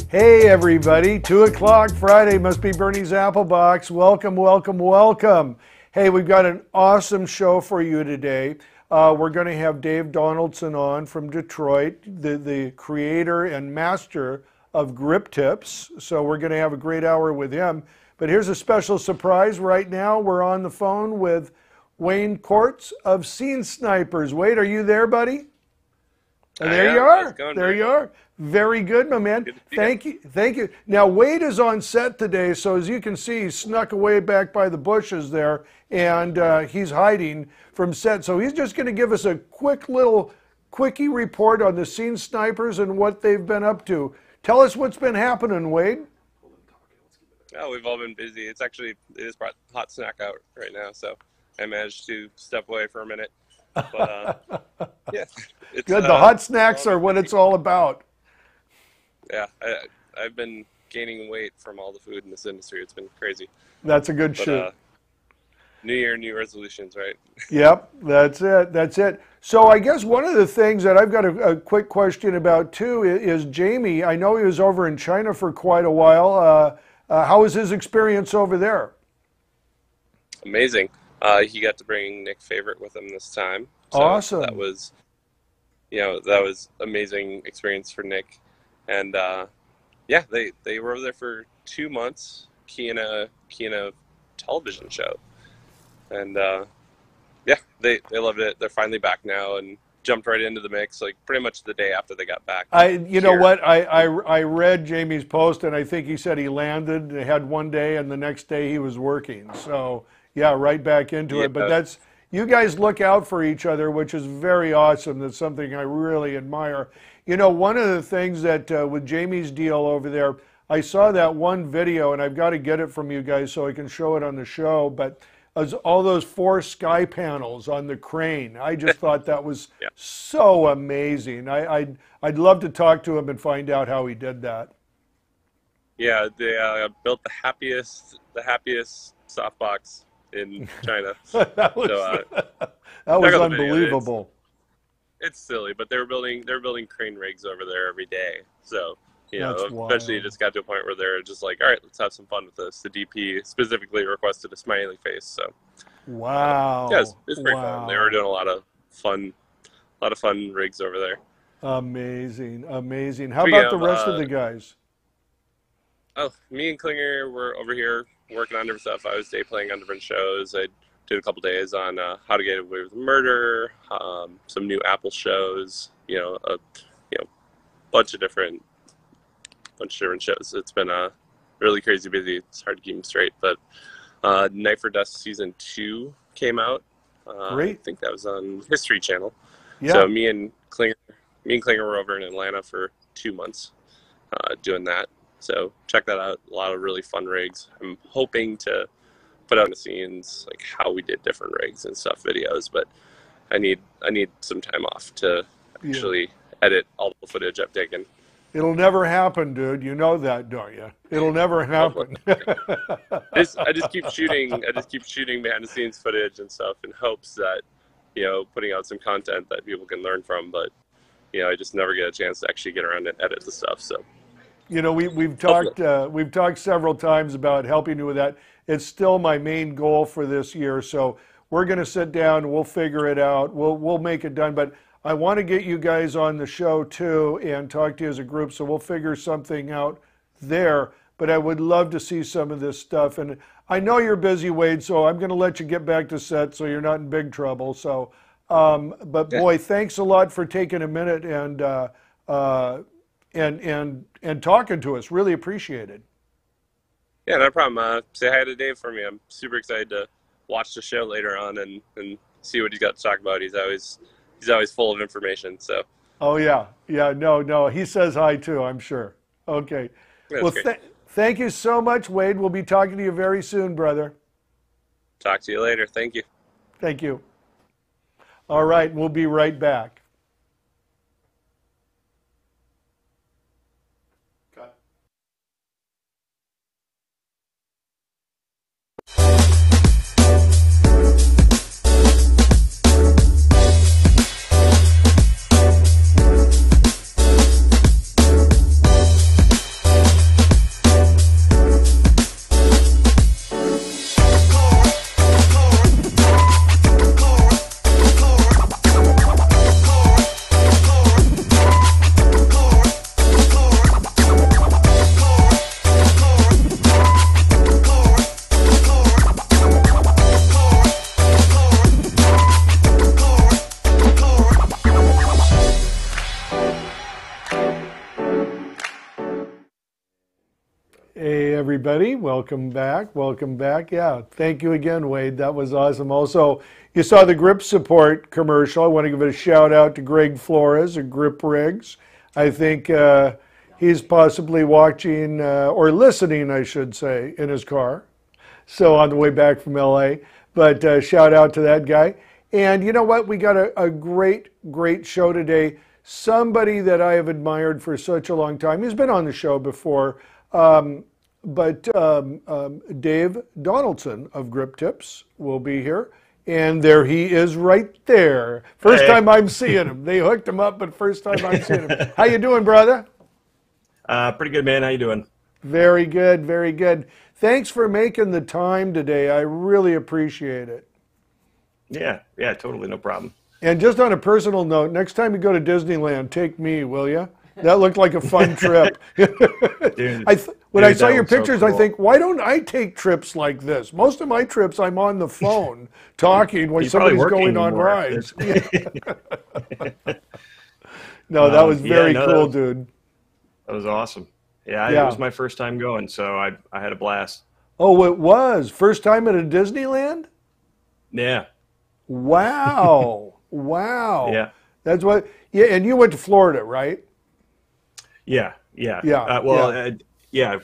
Hey everybody, 2 o'clock Friday, must be Burnie's Applebox. Welcome, welcome, welcome. Hey, we've got an awesome show for you today. We're going to have Dave Donaldson on from Detroit, the creator and master of grip tips. So we're going to have a great hour with him. But here's a special surprise. Right now we're on the phone with Wayne Cordts of Scene Snipers. Wade, are you there, buddy? There you are. There you are. Very good, my man. Thank you. Thank you. Now, Wade is on set today, so as you can see, he snuck away back by the bushes there, and he's hiding from set. So he's just going to give us a quick little quickie report on the Scene Snipers and what they've been up to. Tell us what's been happening, Wade. Oh, we've all been busy. It is hot snack out right now, so I managed to step away for a minute. But yeah, it's good. The hot snacks are what it's all about. Yeah, I've been gaining weight from all the food in this industry. It's been crazy. That's a good shoot. New year, new resolutions, right? Yep, that's it. That's it. So I guess one of the things that I've got a quick question about too is Jamie. I know he was over in China for quite a while. How was his experience over there? Amazing. He got to bring Nick Favorite with him this time. So awesome. That was amazing experience for Nick. And yeah, they were over there for 2 months, keying a television show. And yeah, they loved it. They're finally back now and jumped right into the mix, like pretty much the day after they got back. You know what? I read Jamie's post, and I think he said he landed, they had one day, and the next day he was working. So yeah, right back into it. But that's, you guys look out for each other, which is very awesome. That's something I really admire. You know, one of the things that with Jamie's deal over there, I saw that one video, and I've got to get it from you guys so I can show it on the show, but all those 4 sky panels on the crane. I just thought that was so amazing. I'd love to talk to him and find out how he did that. Yeah, they built the happiest softbox in China. that was unbelievable. It's silly, but they're building crane rigs over there every day. So, you know, eventually it just got to a point where they're just like, all right, let's have some fun with this. The DP specifically requested a smiley face. So, wow. Yeah, it's pretty fun. They were doing a lot of fun rigs over there. Amazing, amazing. How about the rest of the guys? Oh, me and Klinger were over here working on different stuff. I was day playing on different shows. I did a couple days on How to Get Away with Murder, some new Apple shows, a bunch of different shows. It's been really crazy busy. It's hard to keep them straight, but Night for Dust season 2 came out. Great. I think that was on History Channel. Yeah. So me and Klinger were over in Atlanta for 2 months doing that. So check that out. A lot of really fun rigs. I'm hoping to put out the scenes, like how we did different rigs and stuff, videos, but I need some time off to actually edit all the footage I've taken. It'll never happen, dude. You know that, don't you? It'll never happen. I just keep shooting behind the scenes footage and stuff in hopes that, putting out some content that people can learn from, but I just never get a chance to actually get around and edit the stuff. So we've talked several times about helping you with that. It's still my main goal for this year. So we're going to sit down. We'll figure it out. We'll make it done. But I want to get you guys on the show too and talk to you as a group. So we'll figure something out there. But I would love to see some of this stuff. And I know you're busy, Wade, so I'm going to let you get back to set so you're not in big trouble. So, but boy, thanks a lot for taking a minute and talking to us. Really appreciate it. Yeah, no problem. Say hi to Dave for me. I'm super excited to watch the show later on and see what he's got to talk about. He's always full of information. So. Oh yeah, no. He says hi too, I'm sure. Okay. Well, thank you so much, Wade. We'll be talking to you very soon, brother. Talk to you later. Thank you. Thank you. All right, we'll be right back. everybody. Welcome back. Welcome back. Yeah, thank you again, Wade. That was awesome. Also, you saw the Grip Support commercial. I want to give a shout out to Greg Flores at Grip Rigs. I think he's possibly watching or listening, I should say, in his car. So on the way back from LA. But shout out to that guy. And you know what? We got a great, great show today. Somebody that I have admired for such a long time. He's been on the show before. Dave Donaldson of Grip Tips will be here. And there he is right there. First time I'm seeing him. They hooked him up, but first time I'm seeing him. How you doing, brother? Pretty good, man. How you doing? Very good, very good. Thanks for making the time today. I really appreciate it. Yeah, totally, no problem. And just on a personal note, next time you go to Disneyland, take me, will you? That looked like a fun trip. Dude, when I saw your pictures, so cool. I think, why don't I take trips like this? Most of my trips, I'm on the phone talking when somebody's going on rides. No, that was very cool, dude. That was awesome. Yeah, it was my first time going, so I had a blast. Oh, it was? First time at a Disneyland? Yeah. Wow. Wow. Yeah. That's what, yeah, and you went to Florida, right? Yeah. It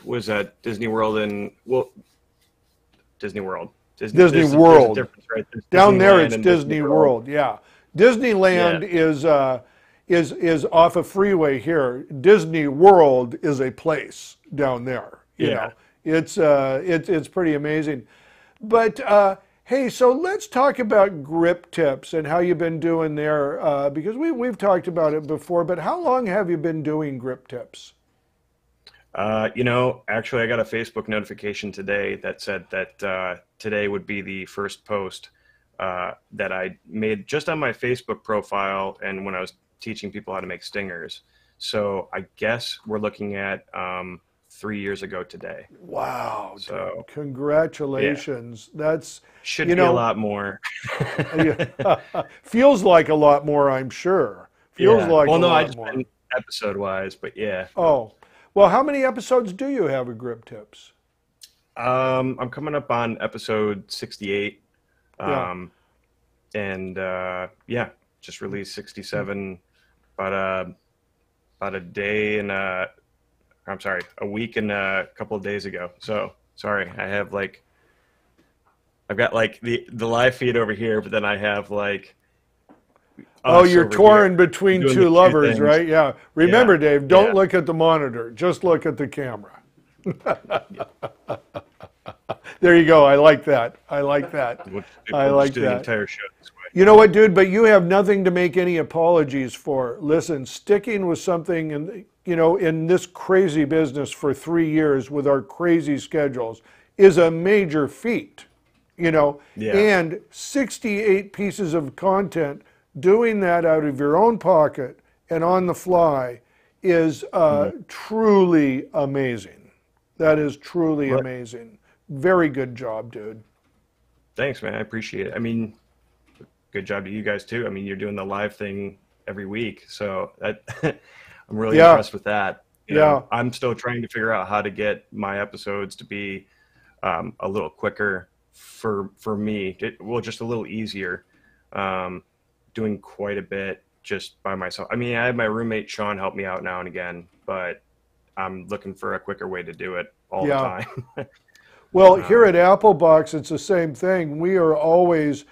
was at Disney World Disney World. Disney World. There's a difference, right? Down there it's Disney World, yeah. Disneyland is off a freeway here. Disney World is a place down there. You know, it's pretty amazing. But hey, so let's talk about Grip Tips and how you've been doing there, because we've talked about it before. But how long have you been doing Grip Tips? Actually, I got a Facebook notification today that said that today would be the first post that I made just on my Facebook profile and when I was teaching people how to make stingers. So I guess we're looking at 3 years ago today. Wow. So dude, congratulations. Yeah. That's should be a lot more. Feels like a lot more, I'm sure. Feels like a lot I just more. meant episode wise, but yeah. Oh. Well, how many episodes do you have of Grip Tips? I'm coming up on episode 68. Just released 67 about a day and a week and a couple of days ago. So sorry, I've got the live feed over here, but then I have you're torn between two lovers, right? Yeah. Remember, Dave, don't look at the monitor. Just look at the camera. There you go. I like that. I like that. We'll do the entire show this way. You know what, dude? But you have nothing to make any apologies for. Listen, sticking with something in this crazy business for 3 years with our crazy schedules is a major feat, and 68 pieces of content, doing that out of your own pocket and on the fly is truly amazing. That is truly amazing. Very good job, dude. Thanks, man. I appreciate it. I mean, good job to you guys too. I mean, you're doing the live thing every week, so I'm really impressed with that. I'm still trying to figure out how to get my episodes to be a little quicker for me. Just a little easier. Doing quite a bit just by myself. I mean, I have my roommate Sean help me out now and again, but I'm looking for a quicker way to do it all the time. Well, here at Applebox, it's the same thing. We are always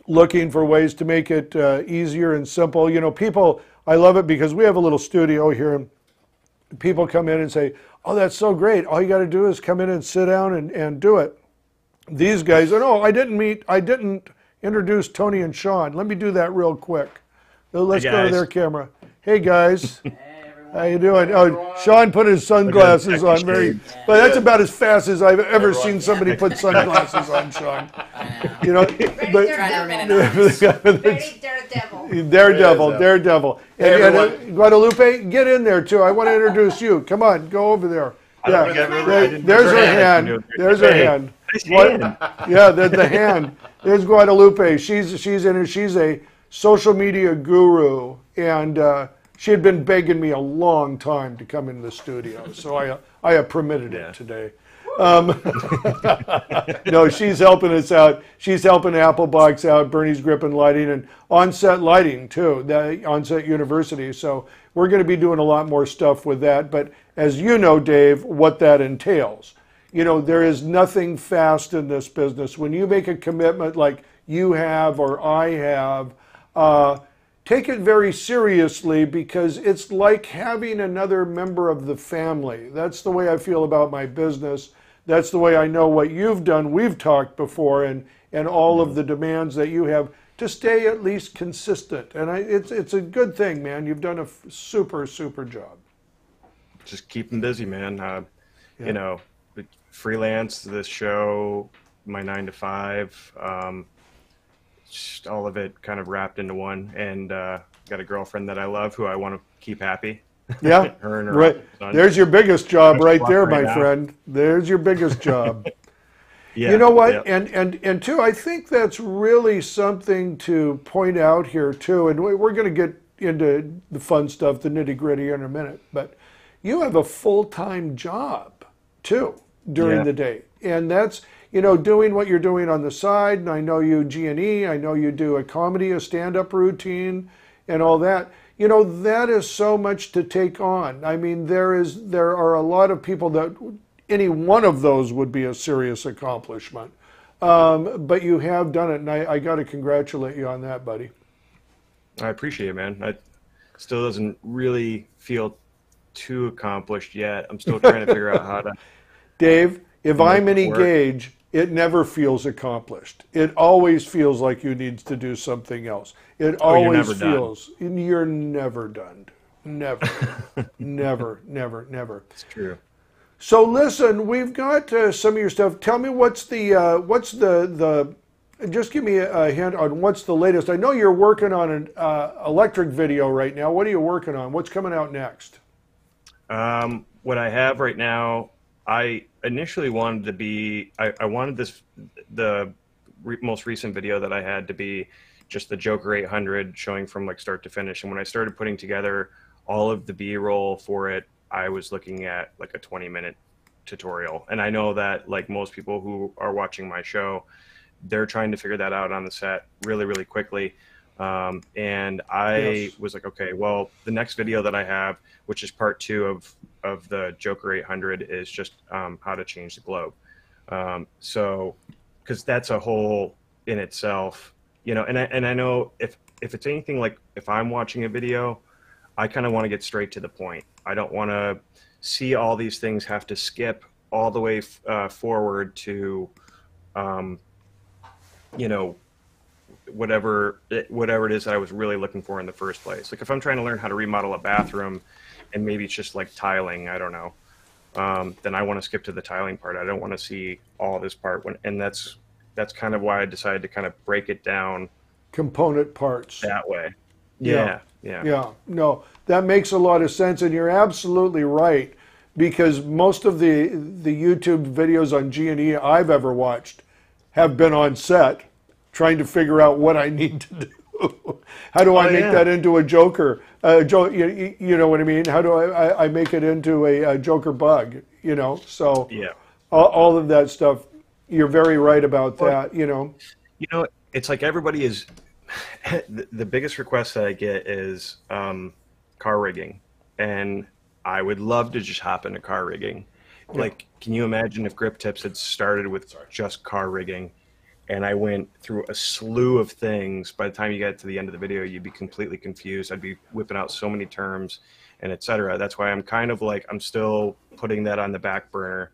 looking for ways to make it easier and simple. People, I love it because we have a little studio here, and people come in and say, oh, that's so great. All you got to do is come in and sit down and do it. These guys, I didn't introduce Tony and Sean. Let me do that real quick. Let's go to their camera. Hey, guys. How you doing? Oh, Sean put his sunglasses on. But that's about as fast as I've ever seen somebody put sunglasses on, Sean. Daredevil. And Guadalupe, get in there too. I want to introduce you. Come on, go over there. Yeah, there's her hand. There's her hand. Yeah, the hand. There's Guadalupe. She's a social media guru, and She had been begging me a long time to come into the studio, so I have permitted it today. No, she's helping us out. She's helping Applebox out, Burnie's Grip and Lighting, and On-Set Lighting too, the On-Set University. So we're going to be doing a lot more stuff with that. But as you know, Dave, what that entails. You know, there is nothing fast in this business. When you make a commitment like you have or I have, take it very seriously, because it's like having another member of the family. That's the way I feel about my business. That's the way I know what you've done. We've talked before, and all of the demands that you have to stay at least consistent. And it's a good thing, man. You've done a super, super job. Just keep them busy, man. You know, freelance, this show, my 9 to 5, just all of it kind of wrapped into one. And got a girlfriend that I love who I want to keep happy. Yeah, her and her right. son. There's your biggest job right there, right my now. friend. There's your biggest job. Yeah, you know what? yeah. And too, I think that's really something to point out here too. And we're going to get into the fun stuff, the nitty gritty, in a minute. But you have a full-time job too during the day, and that's, you know, doing what you're doing on the side. And I know you G&E. I know you do a comedy, a stand-up routine, and all that. You know, that is so much to take on. I mean, there are a lot of people that any one of those would be a serious accomplishment. But you have done it, and I got to congratulate you on that, buddy. I appreciate it, man. It still doesn't really feel too accomplished yet. I'm still trying to figure out how to... Dave, if I'm any gauge, it never feels accomplished. It always feels like you need to do something else. It always feels you're never done. Never, never, never, never. It's true. So listen, we've got some of your stuff. Tell me what's the just give me a hint on what's the latest. I know you're working on an electric video right now. What are you working on? What's coming out next? What I have right now, I initially wanted to be, I wanted the most recent video that I had to be just the Joker 800 showing from like start to finish. And when I started putting together all of the B-roll for it, I was looking at like a 20-minute tutorial. And I know that like most people who are watching my show, they're trying to figure that out on the set really, really quickly. And I was like, okay, well, the next video that I have, which is part 2 of the Joker 800, is just how to change the globe. So, because that's a whole in itself, you know, and I know if it's anything like if I'm watching a video, I kind of want to get straight to the point. I don't want to see all these things have to skip all the way forward to, you know, whatever it is that I was really looking for in the first place. Like if I'm trying to learn how to remodel a bathroom and maybe it's just like tiling, I don't know, then I want to skip to the tiling part. I don't want to see all this part and that's kind of why I decided to kind of break it down component parts that way. Yeah. No, that makes a lot of sense, and you're absolutely right, because most of the YouTube videos on G&E I've ever watched have been on set trying to figure out what I need to do. How do I make that into a Joker? You know what I mean? How do I make it into a Joker bug? You know, so all of that stuff. You're very right about that. You know, it's like everybody is. The biggest request that I get is car rigging, and I would love to just hop into car rigging. Like, can you imagine if Grip Tips had started with just car rigging, and I went through a slew of things? By the time you get to the end of the video, you'd be completely confused. I'd be whipping out so many terms and etc. That's why I'm kind of like, I'm still putting that on the back burner,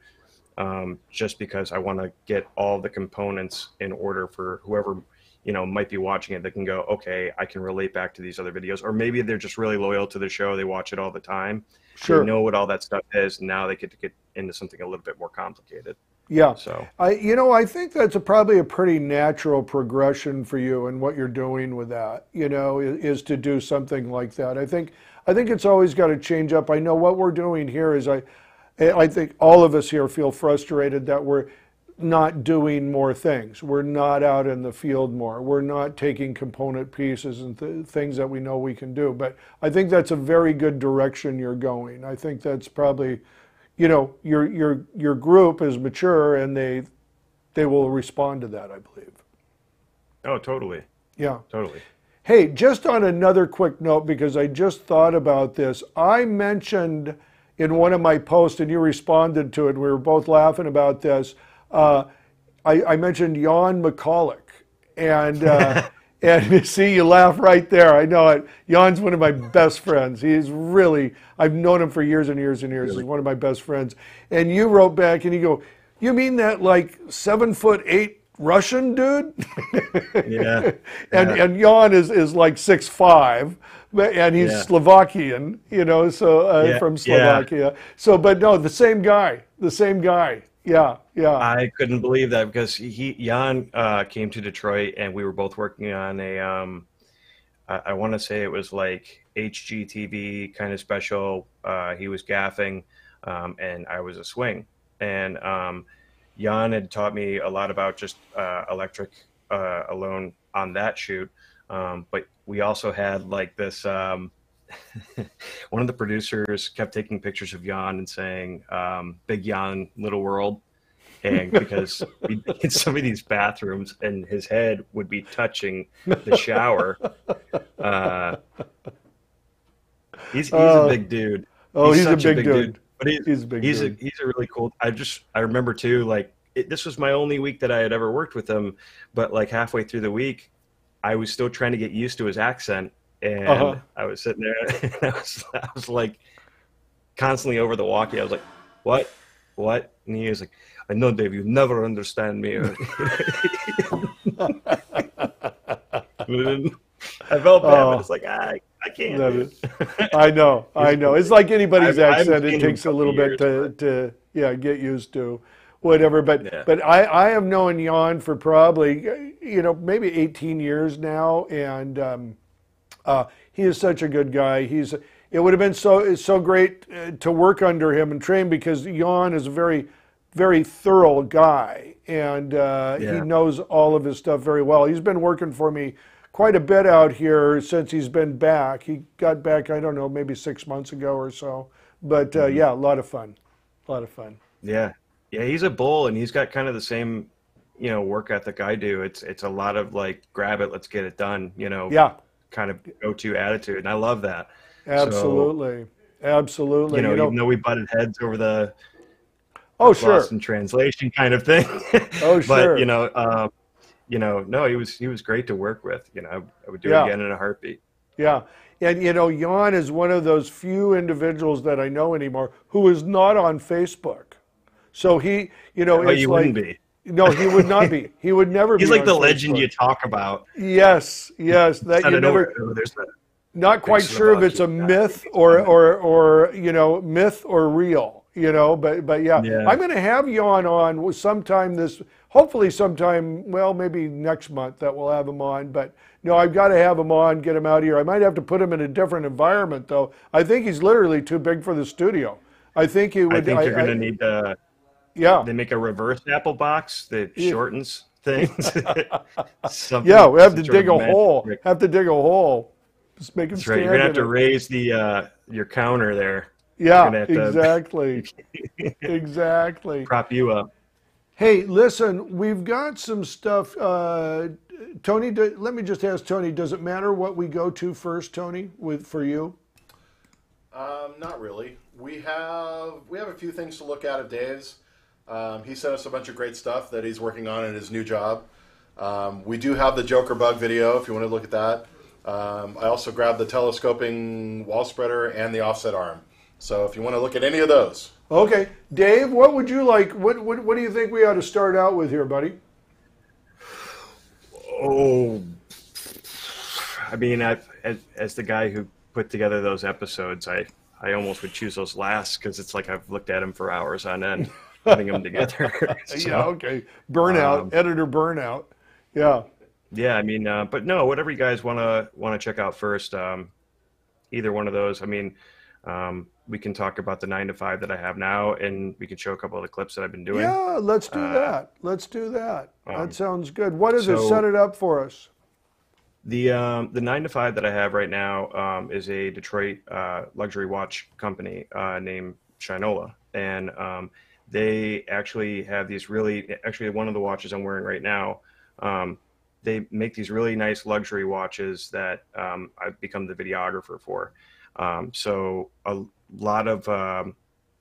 just because I want to get all the components in order for whoever, you know, might be watching it that can go, okay, I can relate back to these other videos. Or maybe they're just really loyal to the show. They watch it all the time. Sure. They know what all that stuff is. Now they get to get into something a little bit more complicated. Yeah. So I think that's probably a pretty natural progression for you and what you're doing with that, you know, is to do something like that. I think it's always got to change up. I know what we're doing here is I think all of us here feel frustrated that not doing more things. We're not out in the field more. We're not taking component pieces and things that we know we can do. But I think that's a very good direction you're going. I think that's probably, you know, your group is mature and they will respond to that, I believe. Oh, totally. Yeah. Totally. Hey, just on another quick note, because I just thought about this, I mentioned in one of my posts, and you responded to it, we were both laughing about this, I mentioned Jan McCulloch, and and see, you laugh right there. I know it. Jan's one of my best friends. He's really, I've known him for years and years and years. Really? He's one of my best friends. And you wrote back and you go, you mean that like 7'8" Russian dude? Yeah. And Jan is like 6'5", and he's Slovakian, you know, so from Slovakia. Yeah. So, but no, the same guy. Yeah, yeah. I couldn't believe that because Jan came to Detroit and we were both working on a, I want to say it was like HGTV kind of special. He was gaffing and I was a swing. And Jan had taught me a lot about just electric alone on that shoot. But we also had like this, one of the producers kept taking pictures of Jan and saying, big Jan, little world. And because we'd be in some of these bathrooms and his head would be touching the shower. He's a big dude. Oh, he's a big dude. But he's a big dude. He's a really cool. I remember too, like this was my only week that I had ever worked with him, but like halfway through the week, I was still trying to get used to his accent. And I was sitting there and I was like constantly over the walkie. I was like, what? And he was like, I know, Dave, you never understand me. I felt bad, but it's like, I can't. I know. It's like anybody's accent. It takes a little bit to get used to. Whatever, but I have known Jan for probably, maybe 18 years now, and he is such a good guy. It would have been so great to work under him and train because Jan is a very, very thorough guy, and he knows all of his stuff very well. He's been working for me quite a bit out here since he's been back. He got back, I don't know, maybe 6 months ago or so. But a lot of fun. Yeah. Yeah, he's a bull, and he's got kind of the same, work ethic I do. It's a lot of like, grab it, let's get it done, kind of go-to attitude, and I love that. Absolutely, absolutely. Even though we butted heads over the sure, in translation kind of thing. Oh, sure. But no, he was great to work with. I would do it again in a heartbeat. Yeah. And, Jan is one of those few individuals that I know anymore who is not on Facebook. So he, it's wouldn't be. No, he would not be. He would never be. He's like the Facebook. Legend you talk about. Yes. That you never. Not quite sure if it's a myth or myth or real. But yeah. I'm going to have Jan on sometime hopefully sometime, well, maybe next month that we'll have him on. But no, I've got to have him on, get him out here. I might have to put him in a different environment, though. I think he's literally too big for the studio. I think he would. I think you're going to need to. Yeah. They make a reverse Applebox that shortens things. We have to dig a hole. Just make him That's right. You're going to have to raise your counter there. Yeah, exactly. Exactly. Prop you up. Hey, listen, we've got some stuff. Tony, let me just ask Tony, does it matter what we go to first, Tony, for you? Not really. We have a few things to look at of Dave's. He sent us a bunch of great stuff that he's working on in his new job. We do have the Joker bug video if you want to look at that. I also grabbed the telescoping wall spreader and the offset arm. So if you want to look at any of those. Okay. Dave, what would you like? What do you think we ought to start out with here, buddy? Oh, I mean, as the guy who put together those episodes, I almost would choose those last because it's like I've looked at them for hours on end, putting them together. So, yeah, okay. Burnout, editor burnout. Yeah. Yeah, I mean, but no, whatever you guys want to check out first, either one of those. I mean, We can talk about the 9 to 5 that I have now, and we can show a couple of the clips that I've been doing. Yeah, let's do that. Let's do that. That sounds good. What is it? Set it up for us. The 9 to 5 that I have right now is a Detroit luxury watch company named Shinola, and they actually have these actually one of the watches I'm wearing right now. They make these really nice luxury watches that I've become the videographer for. So a lot of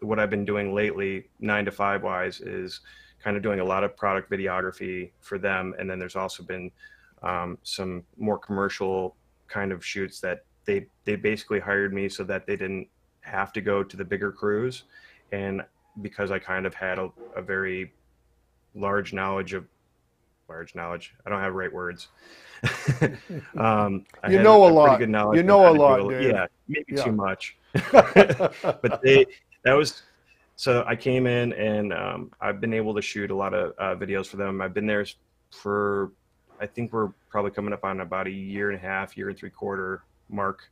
what I've been doing lately, 9 to 5 wise, is kind of doing a lot of product videography for them, and then there's also been some more commercial kind of shoots that they basically hired me so that they didn't have to go to the bigger crews, and because I kind of had a very large knowledge. I don't have right words. You know a lot. Pretty good knowledge. You know a lot, Dave. Yeah, maybe too much. But so I came in and I've been able to shoot a lot of videos for them. I've been there for, I think we're probably coming up on about a year and a half, year and 3/4 mark.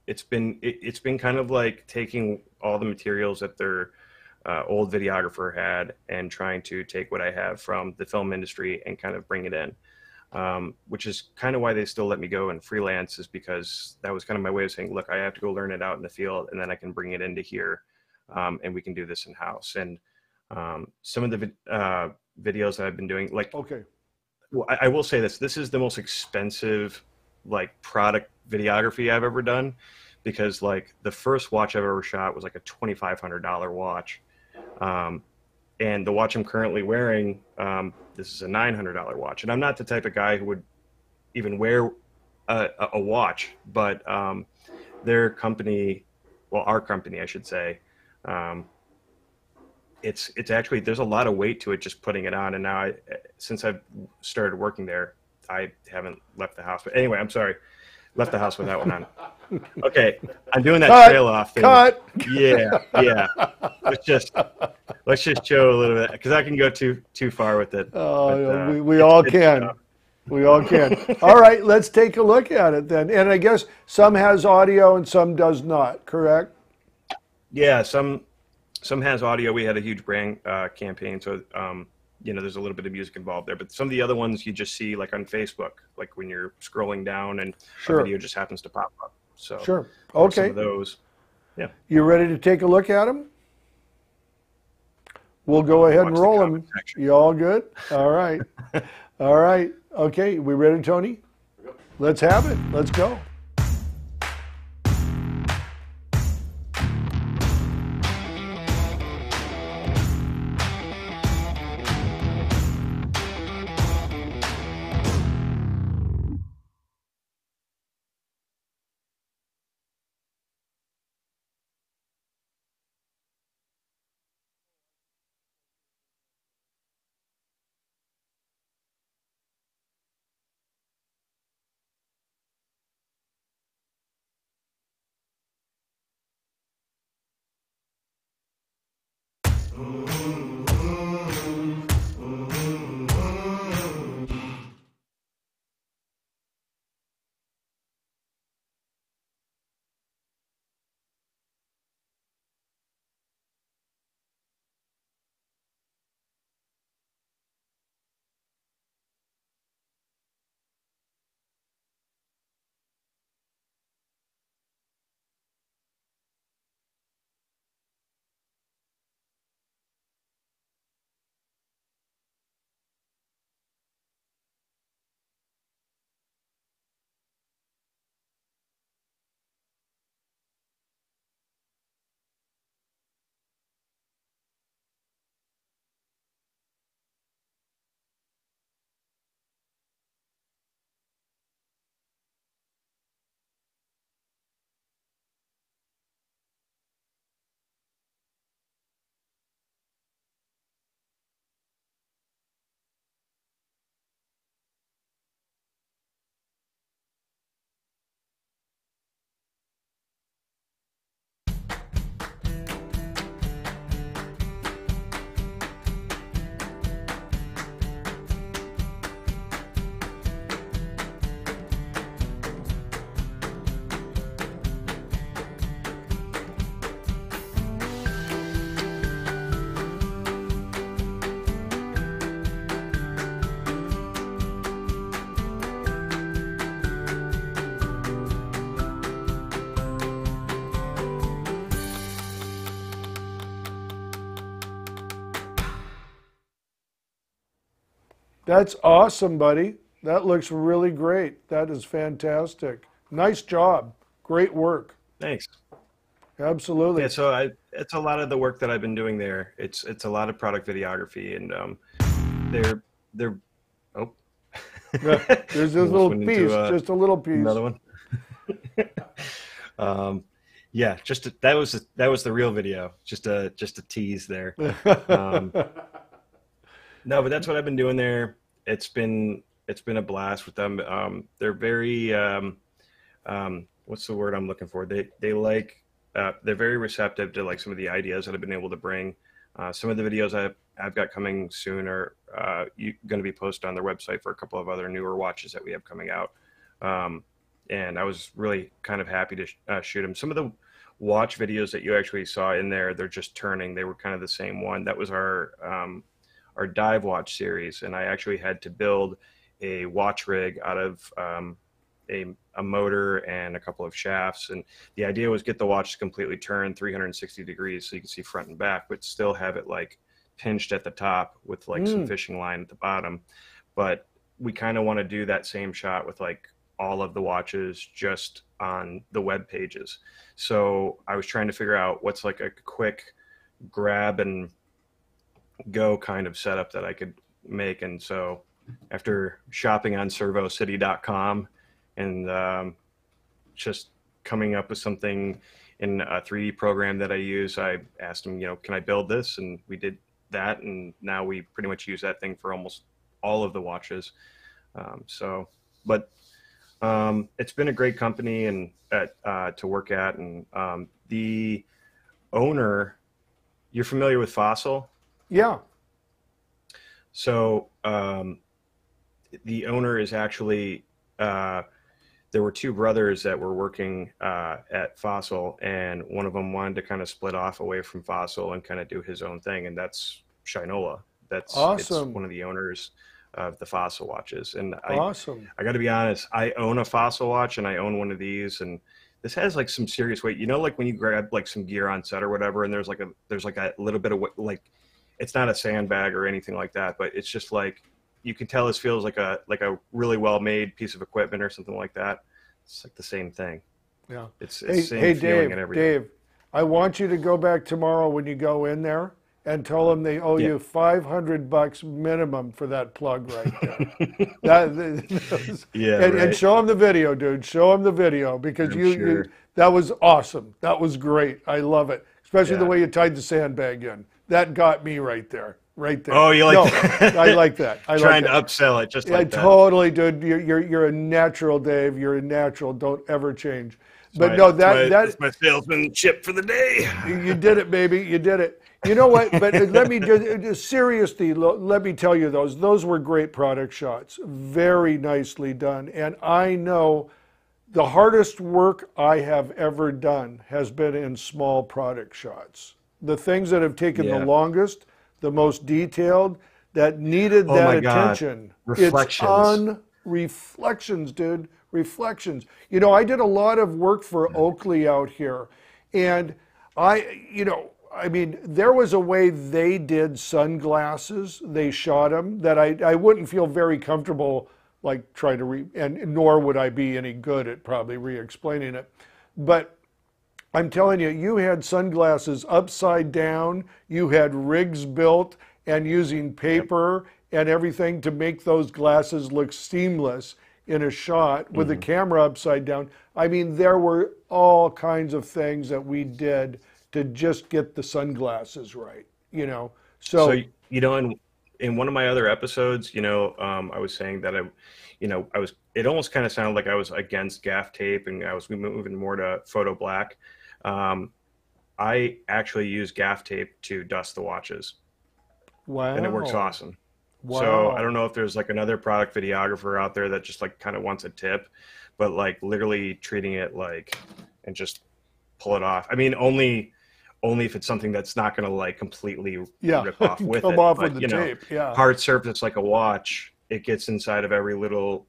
It's been kind of like taking all the materials that their old videographer had and trying to take what I have from the film industry and kind of bring it in, which is kind of why they still let me go and freelance, is because that was kind of my way of saying, look, I have to go learn it out in the field and then I can bring it into here, and we can do this in house. And some of the videos that I've been doing, like, okay, well, I will say this is the most expensive like product videography I've ever done, because like the first watch I've ever shot was like a $2,500 watch. And the watch I'm currently wearing, this is a $900 watch. And I'm not the type of guy who would even wear a watch, but their company, well, our company, I should say, it's actually, there's a lot of weight to it just putting it on. And now since I've started working there, I haven't left the house. But anyway, I'm sorry. Left the house with that one on. Okay, I'm doing that trail off thing. Cut. Yeah. Let's just show a little bit, because I can go too far with it. We all can. We all can. All right, let's take a look at it then. And I guess some has audio and some does not. Correct? Yeah, some has audio. We had a huge brand campaign, so there's a little bit of music involved there, but some of the other ones you just see like on Facebook, like when you're scrolling down and a video just happens to pop up. So sure. Okay. Some of those. Yeah. You ready to take a look at them? We'll go ahead and roll them. You all good? All right. All right. Okay. We ready, Tony? Let's have it. Let's go. That's awesome, buddy. That looks really great. That is fantastic. Nice job. Great work. Thanks. Absolutely. Yeah, so it's a lot of the work that I've been doing there. It's a lot of product videography, and they're oh, there's this little piece, just a little piece. Another one. Yeah, that was the real video. Just a tease there. No, but that's what I've been doing there. It's been a blast with them. They're very what's the word I'm looking for? They like they're very receptive to like some of the ideas that I've been able to bring. Some of the videos I've got coming soon are going to be posted on their website for a couple of other newer watches that we have coming out. And I was really kind of happy to shoot them. Some of the watch videos that you actually saw in there, they're just turning. They were kind of the same one. That was our dive watch series, and I actually had to build a watch rig out of a motor and a couple of shafts. And the idea was get the watch to completely turn 360 degrees so you can see front and back, but still have it like pinched at the top with like some fishing line at the bottom. But we kind of want to do that same shot with like all of the watches just on the web pages. So I was trying to figure out what's like a quick grab and go kind of setup that I could make. And so after shopping on servocity.com and just coming up with something in a 3D program that I use, I asked him, can I build this? And we did that. And now we pretty much use that thing for almost all of the watches. But it's been a great company and to work at. And the owner, you're familiar with Fossil? Yeah. So the owner is actually, there were two brothers that were working at Fossil, and one of them wanted to kind of split off away from Fossil and kind of do his own thing, and that's Shinola. That's awesome. It's one of the owners of the Fossil watches. And awesome. I got to be honest, I own a Fossil watch and I own one of these, and this has like some serious weight. Like when you grab like some gear on set or whatever, and there's like a little bit of like, it's not a sandbag or anything like that, but it's just like, you can tell this feels like a really well-made piece of equipment or something like that. It's like the same thing. Yeah. It's same feeling and everything. Dave, I want you to go back tomorrow when you go in there and tell them they owe you $500 minimum for that plug right there. And show them the video, dude. Show them the video, because you that was awesome. That was great. I love it, especially the way you tied the sandbag in. That got me right there. Right there. Oh, you like that? I like that. Trying to upsell it just like that. Totally, dude. You're a natural, Dave. You're a natural. Don't ever change. But that's my salesmanship for the day. You did it, baby. You did it. You know what? But let me just seriously, let me tell you, those were great product shots. Very nicely done. And I know the hardest work I have ever done has been in small product shots. The things that have taken the longest, the most detailed, that needed that attention. Reflections. Reflections, dude. Reflections. I did a lot of work for Oakley out here. And there was a way they did sunglasses. They shot them that I wouldn't feel very comfortable like trying to and nor would I be any good at probably re-explaining it. But I'm telling you, you had sunglasses upside down, you had rigs built and using paper and everything to make those glasses look seamless in a shot with the camera upside down. I mean, there were all kinds of things that we did to just get the sunglasses right, So in one of my other episodes, I was saying that it almost kind of sounded like I was against gaff tape and I was moving more to photo black. I actually use gaff tape to dust the watches. Wow. And it works awesome. Wow. So I don't know if there's like another product videographer out there that just like kind of wants a tip, but like literally treating it like and just pull it off. I mean, only if it's something that's not going to like completely rip off with come it. off but, with the tape. Yeah. Hard surface like a watch, it gets inside of every little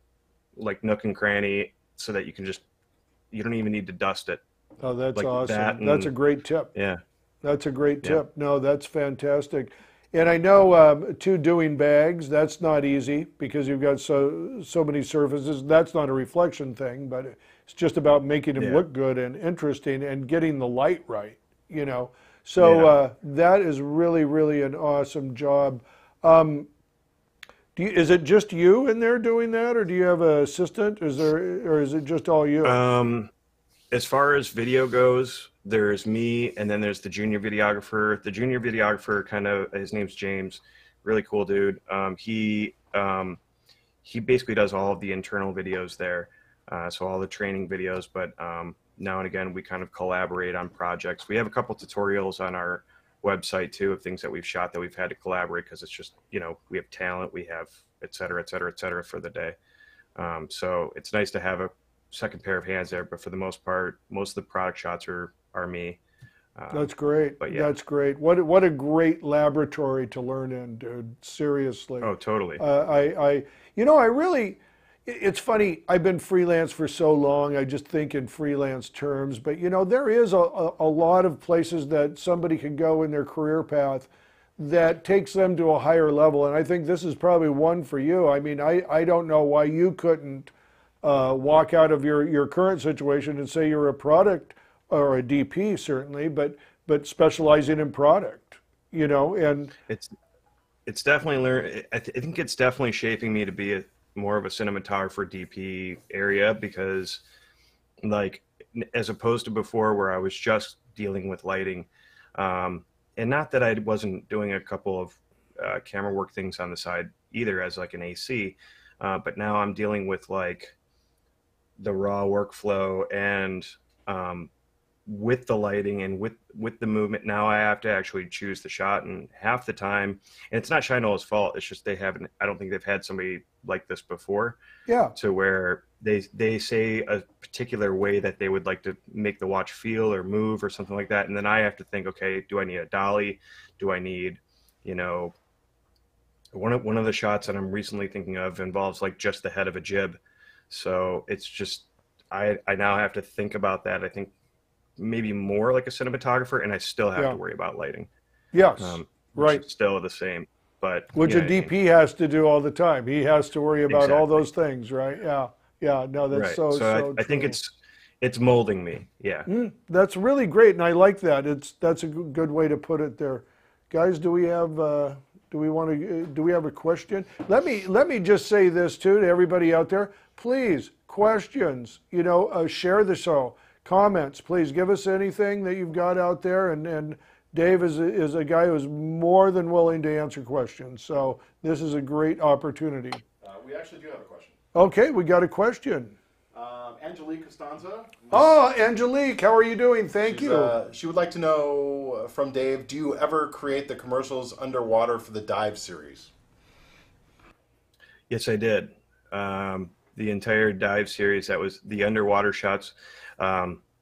like nook and cranny so that you don't even need to dust it. Oh, that's like awesome. That's a great tip. Yeah. That's a great tip. No, that's fantastic. And I know too, doing bags, that's not easy because you've got so many surfaces. That's not a reflection thing, but it's just about making them look good and interesting and getting the light right, you know. So that is really, really an awesome job. Is it just you in there doing that, or do you have an assistant? Or is it just all you? As far as video goes, there's me, and then there's the junior videographer. The junior videographer, his name's James, really cool dude. He basically does all of the internal videos there, so all the training videos. But now and again, we kind of collaborate on projects. We have a couple tutorials on our website too of things that we've shot that we've had to collaborate because it's just, you know, we have talent, we have et cetera, et cetera, et cetera for the day. So it's nice to have a second pair of hands there, but for the most part, most of the product shots are me. That's great. But yeah. That's great. What a great laboratory to learn in, dude. Seriously. Oh, totally. It's funny. I've been freelance for so long. I just think in freelance terms, but you know, there is a lot of places that somebody can go in their career path that takes them to a higher level. And I think this is probably one for you. I mean, I don't know why you couldn't walk out of your current situation and say you're a product or a DP certainly, but specializing in product, you know. And it's definitely I think it's definitely shaping me to be more of a cinematographer DP area, because like as opposed to before where I was just dealing with lighting, and not that I wasn't doing a couple of camera work things on the side either as like an AC, but now I'm dealing with like the raw workflow and with the lighting and with the movement. Now I have to actually choose the shot, and half the time, and it's not Shino's fault, it's just I don't think they've had somebody like this before. Yeah. To where they say a particular way that they would like to make the watch feel or move or something like that, and then I have to think, okay, do I need a dolly? Do I need, you know, one of the shots that I'm recently thinking of involves like just the head of a jib. So it's just I now have to think about that. I think maybe more like a cinematographer, and I still have to worry about lighting. Yes, right. Still the same, but which a DP has to do all the time. He has to worry about all those things, right? Yeah, yeah. No, that's right. so I think it's molding me. Yeah, that's really great, and I like that. That's a good way to put it there, guys. Do we have a question? Let me just say this too to everybody out there. Please, questions. You know, share the show. Comments, please give us anything that you've got out there, and Dave is a guy who's more than willing to answer questions. So this is a great opportunity. We actually do have a question. Okay, we got a question. Angelique Costanza. Oh, Angelique, how are you doing? Thank you. She would like to know from Dave, do you ever create the commercials underwater for the Dive series? Yes, I did. The entire Dive series, that was the underwater shots.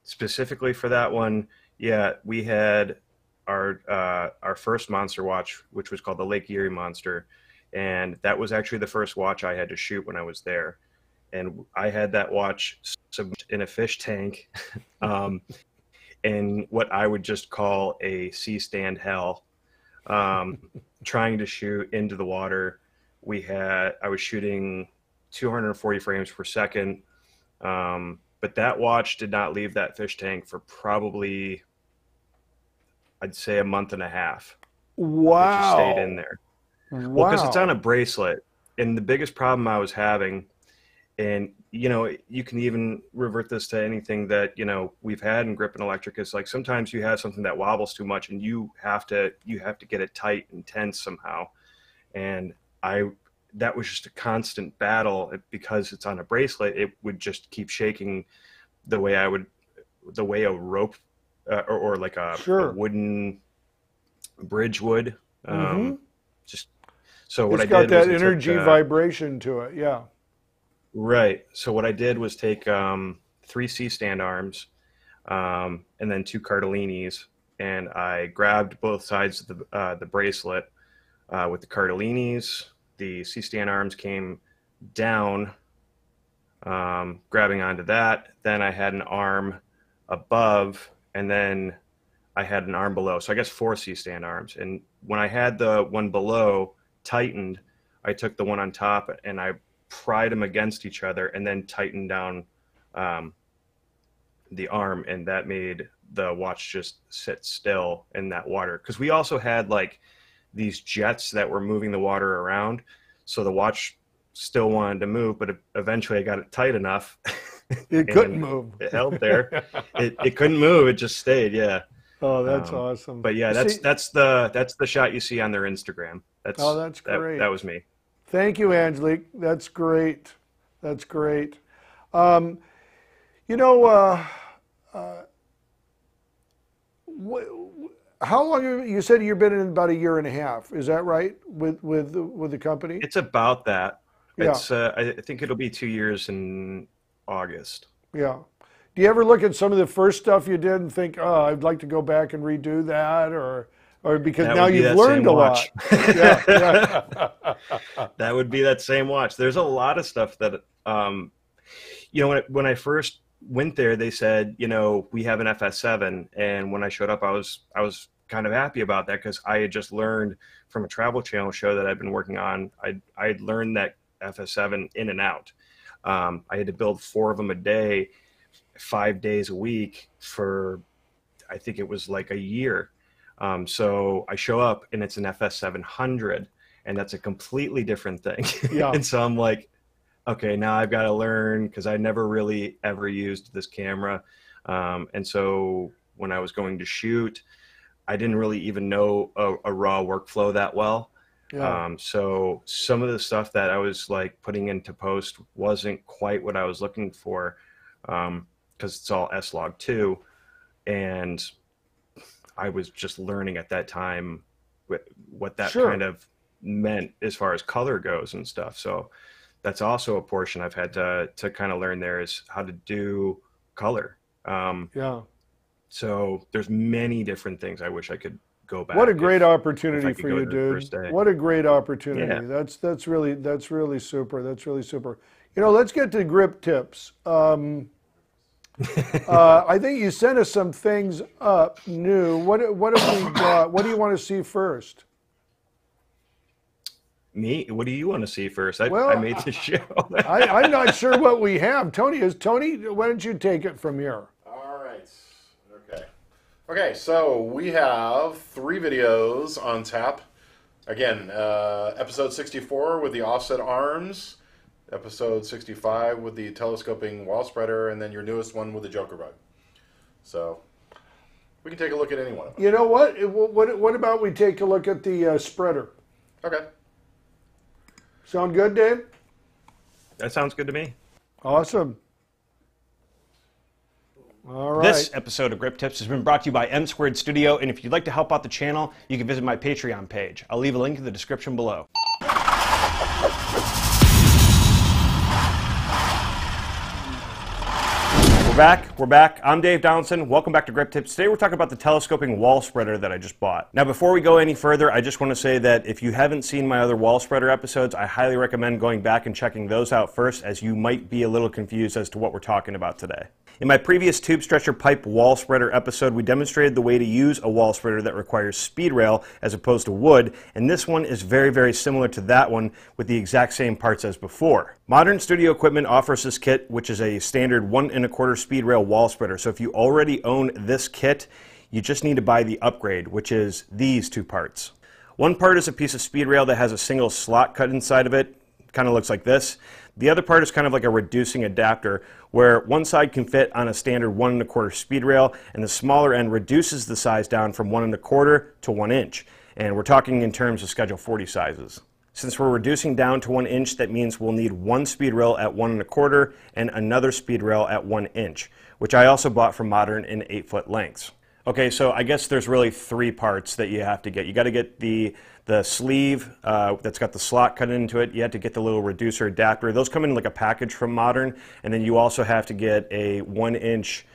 Specifically for that one, yeah, we had our first monster watch, which was called the Lake Erie Monster, and that was actually the first watch I had to shoot when I was there. And I had that watch submerged in a fish tank, in what I would just call a C-stand hell, trying to shoot into the water. I was shooting 240 frames per second. But that watch did not leave that fish tank for probably, I'd say, a month and a half. Wow. It just stayed in there. Wow. Well, because it's on a bracelet. And the biggest problem I was having, and, you know, you can even revert this to anything that, you know, we've had in grip and electric, is like sometimes you have something that wobbles too much and you have to get it tight and tense somehow. And that was just a constant battle because it's on a bracelet. It would just keep shaking the way a rope or like a wooden bridge would. Just so what I did was it's got that energy vibration to it. Yeah. Right. So what I did was take 3 C-stand arms and then 2 Cardellini's, and I grabbed both sides of the bracelet with the Cardellini's. The C-stand arms came down, grabbing onto that. Then I had an arm above, and then I had an arm below. So I guess 4 C-stand arms. And when I had the one below tightened, I took the one on top and I pried them against each other and then tightened down the arm, and that made the watch just sit still in that water. Because we also had like these jets that were moving the water around, so the watch still wanted to move, but eventually I got it tight enough. It couldn't move. It held there. It couldn't move. It just stayed. Yeah. Oh, that's awesome. But yeah, that's the shot you see on their Instagram. That's great. That was me. Thank you, Angelique. That's great. That's great. How long you said you've been in about a year and a half? Is that right with the company? It's about that. Yeah. It's I think it'll be 2 years in August. Yeah. Do you ever look at some of the first stuff you did and think, oh, I'd like to go back and redo that, or because now you've learned a lot? Yeah, yeah. That would be that same watch. There's a lot of stuff that when I first went there, they said, we have an FS7, and when I showed up, I was kind of happy about that, because I had just learned from a Travel Channel show that I've been working on. I'd learned that FS7 in and out. I had to build 4 of them a day, 5 days a week for, I think it was like a year. So I show up and it's an FS700, and that's a completely different thing. Yeah. And so I'm like, okay, now I've got to learn, because I never really ever used this camera. And so when I was going to shoot, I didn't really even know a RAW workflow that well. Yeah. So some of the stuff that I was like putting into post wasn't quite what I was looking for, because it's all S-Log 2. And I was just learning at that time what that kind of meant as far as color goes and stuff. So that's also a portion I've had to kind of learn there, is how to do color. Yeah. So there's many different things I wish I could go back. What a great opportunity for you, dude. What a great opportunity. Yeah. That's really super. That's really super. Let's get to grip tips. I think you sent us some things up new. What have we got? What do you want to see first? Me? What do you want to see first? I made the show. I'm not sure what we have. Tony, why don't you take it from here? All right. Okay, so we have 3 videos on tap. Again, episode 64 with the offset arms, episode 65 with the telescoping wall spreader, and then your newest one with the Joker bug. So we can take a look at any one of them. You know what? What about we take a look at the spreader? Okay. Sound good, Dave? That sounds good to me. Awesome. All right. This episode of Grip Tips has been brought to you by M Squared Studio, and if you'd like to help out the channel, you can visit my Patreon page. I'll leave a link in the description below. We're back. I'm Dave Donaldson. Welcome back to Grip Tips. Today we're talking about the telescoping wall spreader that I just bought. Now before we go any further, I just want to say that if you haven't seen my other wall spreader episodes, I highly recommend going back and checking those out first, as you might be a little confused as to what we're talking about today. In my previous tube stretcher pipe wall spreader episode, we demonstrated the way to use a wall spreader that requires speed rail as opposed to wood, and this one is very, very similar to that one with the exact same parts as before. Modern Studio Equipment offers this kit, which is a standard 1 1/4 speed rail wall spreader. So if you already own this kit, you just need to buy the upgrade, which is these 2 parts. One part is a piece of speed rail that has a single slot cut inside of it. Kind of looks like this. The other part is kind of like a reducing adapter, where one side can fit on a standard 1 1/4 speed rail, and the smaller end reduces the size down from 1 1/4 to 1 inch. And we're talking in terms of Schedule 40 sizes. Since we're reducing down to 1 inch, that means we'll need one speed rail at 1 1/4 and another speed rail at 1 inch, which I also bought from Modern in 8-foot lengths. Okay, so I guess there's really 3 parts that you have to get. You got to get the sleeve that's got the slot cut into it. You have to get the little reducer adapter. Those come in like a package from Modern, and then you also have to get a 1 inch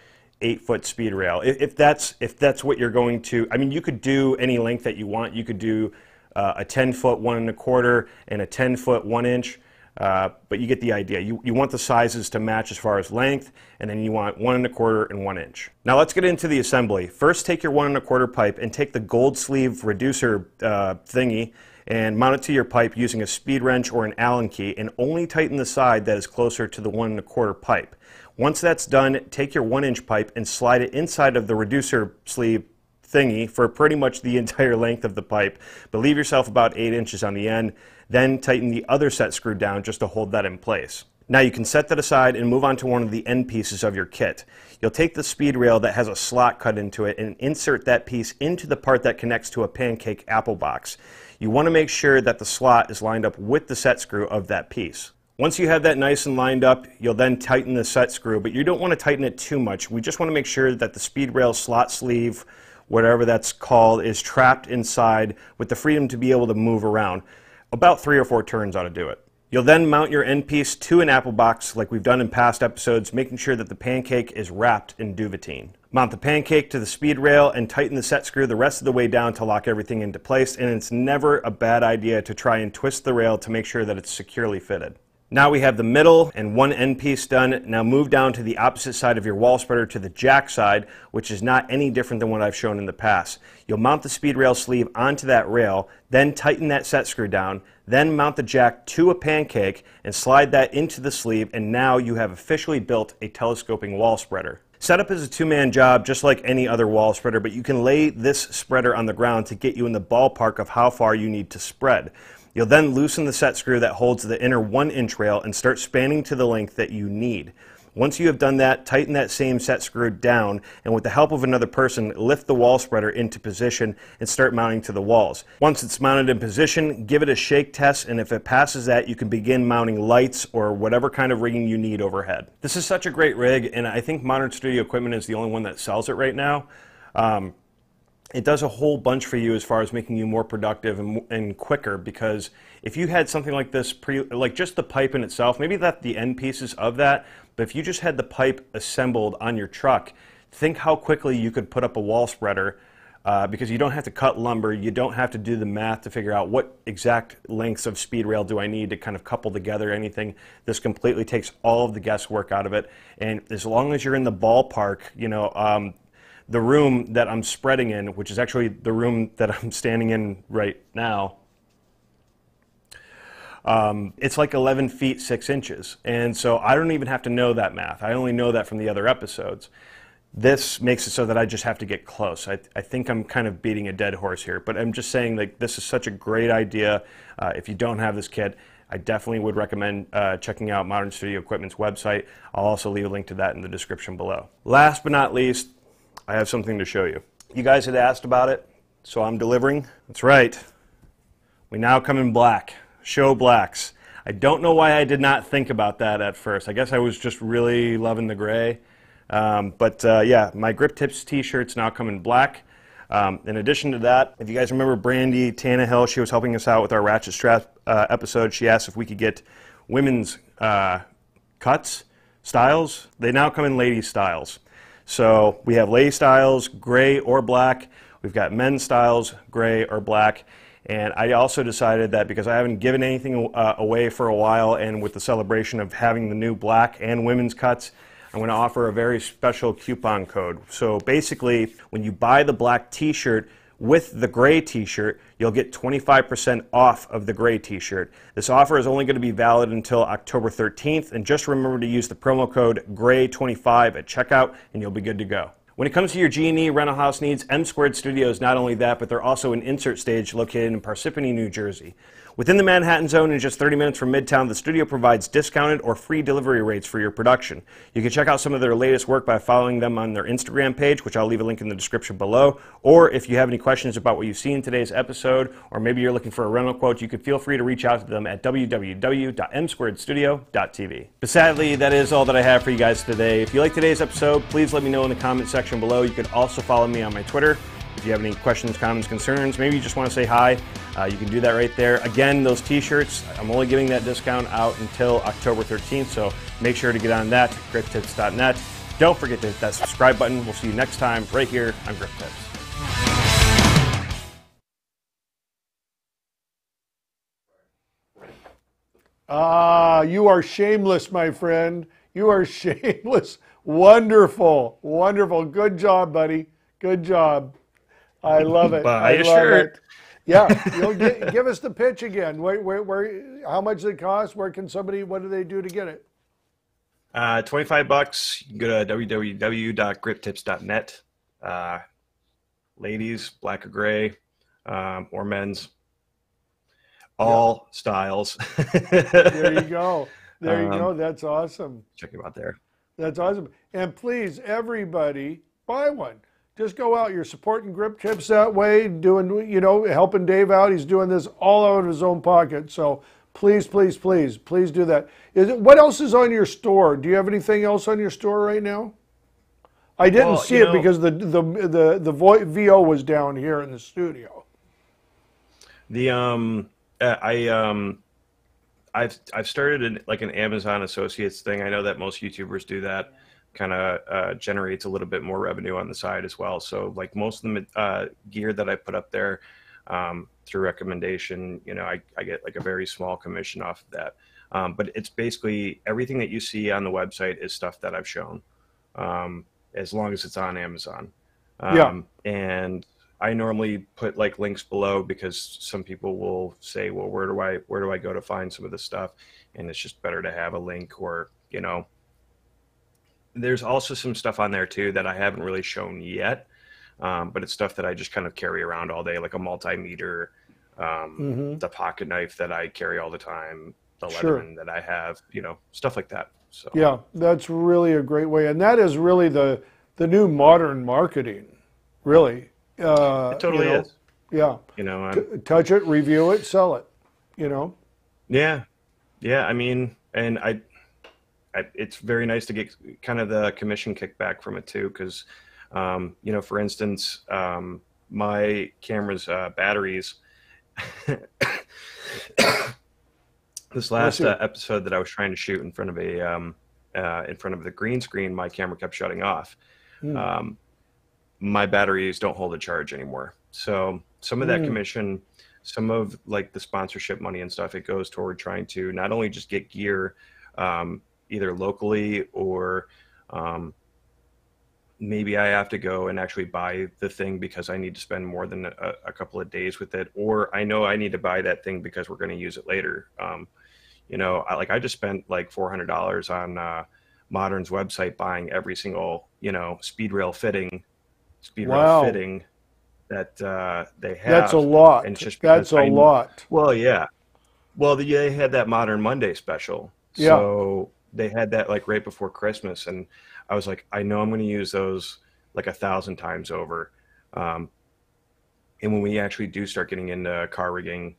8-foot speed rail. If that's what you're going to, I mean, you could do any length that you want. You could do a 10-foot 1 1/4 and a 10-foot 1 inch. but you get the idea. You want the sizes to match as far as length, and then you want 1 1/4 and 1 inch. Now let's get into the assembly. First, take your 1 1/4 pipe and take the gold sleeve reducer thingy and mount it to your pipe using a speed wrench or an Allen key, and only tighten the side that is closer to the 1 1/4 pipe. Once that's done, take your 1 inch pipe and slide it inside of the reducer sleeve thingy for pretty much the entire length of the pipe, but leave yourself about 8 inches on the end. Then tighten the other set screw down just to hold that in place. Now you can set that aside and move on to one of the end pieces of your kit. You'll take the speed rail that has a slot cut into it and insert that piece into the part that connects to a pancake apple box. You want to make sure that the slot is lined up with the set screw of that piece. Once you have that nice and lined up, you'll then tighten the set screw, but you don't want to tighten it too much. We just want to make sure that the speed rail slot sleeve, whatever that's called, is trapped inside with the freedom to be able to move around. About 3 or 4 turns ought to do it. You'll then mount your end piece to an apple box like we've done in past episodes, making sure that the pancake is wrapped in duvetine. Mount the pancake to the speed rail and tighten the set screw the rest of the way down to lock everything into place, and it's never a bad idea to try and twist the rail to make sure that it's securely fitted. Now we have the middle and one end piece done. Now move down to the opposite side of your wall spreader to the jack side, which is not any different than what I've shown in the past. You'll mount the speed rail sleeve onto that rail, then tighten that set screw down, then mount the jack to a pancake and slide that into the sleeve, and now you have officially built a telescoping wall spreader. Setup is a two-man job just like any other wall spreader, but you can lay this spreader on the ground to get you in the ballpark of how far you need to spread. You'll then loosen the set screw that holds the inner 1 inch rail and start spanning to the length that you need. Once you have done that, tighten that same set screw down, and with the help of another person, lift the wall spreader into position and start mounting to the walls. Once it's mounted in position, give it a shake test, and if it passes that, you can begin mounting lights or whatever kind of rigging you need overhead. This is such a great rig, and I think Modern Studio Equipment is the only one that sells it right now. It does a whole bunch for you as far as making you more productive and quicker, because if you had something like this, like just the pipe in itself, maybe not the end pieces of that, but if you just had the pipe assembled on your truck, think how quickly you could put up a wall spreader, because you don't have to cut lumber, you don't have to do the math to figure out what exact lengths of speed rail do I need to kind of couple together anything. This completely takes all of the guesswork out of it, and as long as you're in the ballpark, you know, the room that I'm spreading in, which is actually the room that I'm standing in right now, it's like 11 feet 6 inches. And so I don't even have to know that math. I only know that from the other episodes. This makes it so that I just have to get close. I think I'm kind of beating a dead horse here, but I'm just saying, like, this is such a great idea. If you don't have this kit, I definitely would recommend checking out Modern Studio Equipment's website. I'll also leave a link to that in the description below. Last but not least, I have something to show you. You guys had asked about it, so I'm delivering. That's right. We now come in black. Show blacks. I don't know why I did not think about that at first. I guess I was just really loving the gray. Yeah, my Grip Tips t-shirts now come in black. In addition to that, if you guys remember Brandy Tannehill, she was helping us out with our ratchet strap episode. She asked if we could get women's cuts, styles. They now come in ladies' styles. So we have lady styles, gray or black. We've got men's styles, gray or black. And I also decided that because I haven't given anything away for a while, and with the celebration of having the new black and women's cuts, I'm going to offer a very special coupon code. So basically, when you buy the black t-shirt with the gray t-shirt, you'll get 25% off of the gray t-shirt. This offer is only going to be valid until October 13th, and just remember to use the promo code GRAY25 at checkout, and you'll be good to go. When it comes to your G&E rental house needs, M Squared Studio is not only that, but they're also an insert stage located in Parsippany, New Jersey. Within the Manhattan zone and just 30 minutes from Midtown, the studio provides discounted or free delivery rates for your production. You can check out some of their latest work by following them on their Instagram page, which I'll leave a link in the description below. Or if you have any questions about what you see in today's episode, or maybe you're looking for a rental quote, you can feel free to reach out to them at www.msquaredstudio.tv. But sadly, that is all that I have for you guys today. If you like today's episode, please let me know in the comment section below. You can also follow me on my Twitter. If you have any questions, comments, concerns, maybe you just want to say hi, you can do that right there. Again, those t-shirts, I'm only giving that discount out until October 13th, so make sure to get on that, griptips.net. Don't forget to hit that subscribe button. We'll see you next time right here on Grip Tips. Ah, you are shameless, my friend. You are shameless. Wonderful. Wonderful. Good job, buddy. Good job. I love it. Buy I a love shirt. it. Yeah. Give us the pitch again. How much does it cost? Where can somebody, what do they do to get it? $25. You can go to www.griptips.net. Ladies, black or gray, or men's. All styles. There you go. There you go. That's awesome. Check them out there. That's awesome. And please, everybody, buy one. Just go out. You're supporting Grip Tips that way, doing, helping Dave out. He's doing this all out of his own pocket. So please, please, please, please do that. What else is on your store? Do you have anything else on your store right now? I didn't see it because the VO was down here in the studio. I've started an Amazon Associates thing. I know that most YouTubers do that. Kind of generates a little bit more revenue on the side as well. So like most of the gear that I put up there through recommendation, I get like a very small commission off of that. But it's basically everything that you see on the website is stuff that I've shown, as long as it's on Amazon. And I normally put like links below because some people will say, well, where do I go to find some of this stuff? And it's just better to have a link, or, there's also some stuff on there too that I haven't really shown yet. But it's stuff that I just kind of carry around all day, like a multimeter, the pocket knife that I carry all the time, the Leatherman that I have, stuff like that. So yeah, that's really a great way. And that is really the new modern marketing, really. It totally is. Yeah. Touch it, review it, sell it, Yeah. Yeah. I mean, and it's very nice to get kind of the commission kickback from it too. Cause, for instance, my camera's batteries, this last episode that I was trying to shoot in front of the green screen, my camera kept shutting off. My batteries don't hold a charge anymore. So some of that commission, some of like the sponsorship money and stuff, it goes toward trying to not only just get gear, either locally or maybe I have to go and actually buy the thing because I need to spend more than a couple of days with it, or I know I need to buy that thing because we're going to use it later. I just spent like $400 on Modern's website buying every single, speed rail fitting that they have. That's a lot. And it's just That's a lot. Well, yeah. Well, they had that Modern Monday special. So they had that like right before Christmas. And I was like, I know I'm going to use those like 1,000 times over. And when we actually do start getting into car rigging,